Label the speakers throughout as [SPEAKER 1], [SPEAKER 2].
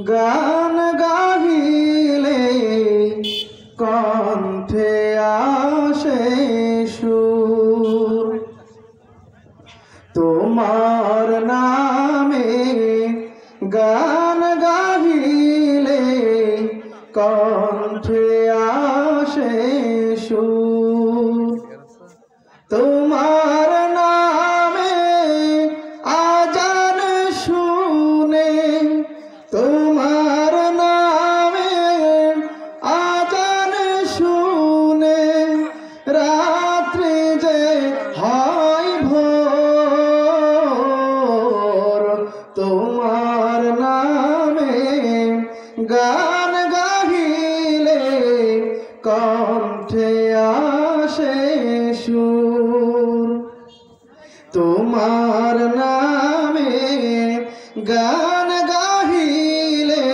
[SPEAKER 1] গান গাহিলে কণ্ঠে আসে সুর, তোমার নামে গান গাহিলে কণ্ঠে আসে সুর, তোমার নামে আজান শুনে, তোমার নামে আজান শুনে রাত্রি যে হয় ভোর, তোমার নামে গান গাহিলে কণ্ঠে আসে সুর, তোমার নামে গান গাহিলে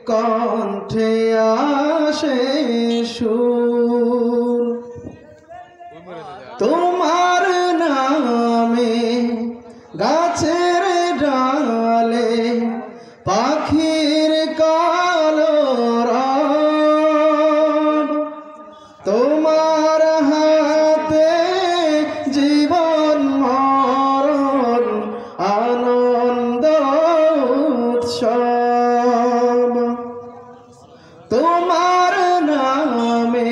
[SPEAKER 1] কণ্ঠে আসে সুর, তোমার নামে গাছের ডালে পাখির কলরব, তোমার হাতে জীবন মরণ আনন্দ উৎসব, তোমার নামে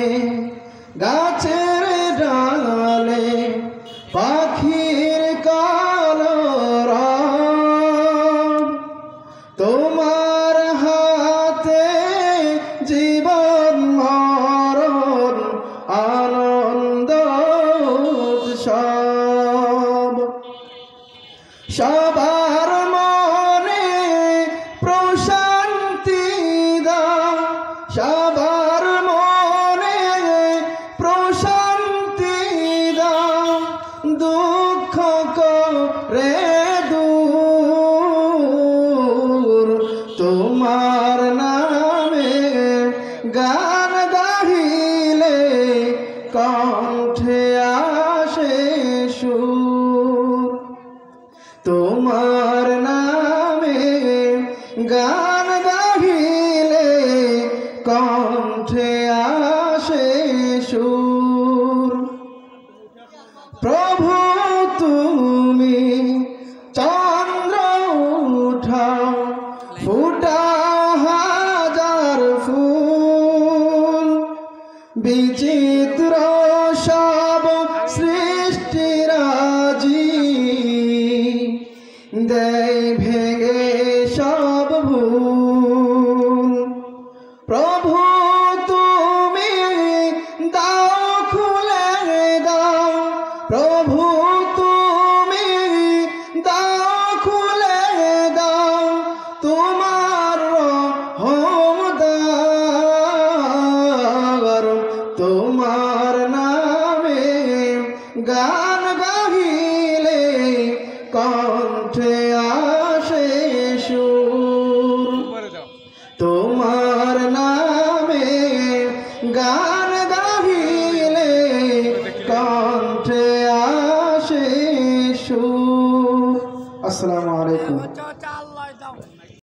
[SPEAKER 1] গাছের ডালে পাখির কলরব, তোমার হাতে জীবন মরণ আনন্দ উৎসব, সবার মনে প্রশান্তি দাও, সবার মনে প্রশান্তি দাও, দুঃখ করে দূর, তোমার নামে গান গাহিলে কণ্ঠে আসে সুর, তোমার নামে গান গাহিলে কণ্ঠে আসে সুর, প্রভু তুমি চন্দ্র উঠাও, ফুটাও হাজার ফুল, বিচিত্র সব সৃষ্টিরাজি দেয় ভেঙে সব ভুল, প্রভু তুমি দাও খুলে দাও, প্রভু তুমি দাও খুলে দাও, তোমার রহমদার, তোমার নামে গান গাহিলে কণ্ঠে আসে সুর, তোমার নামে গান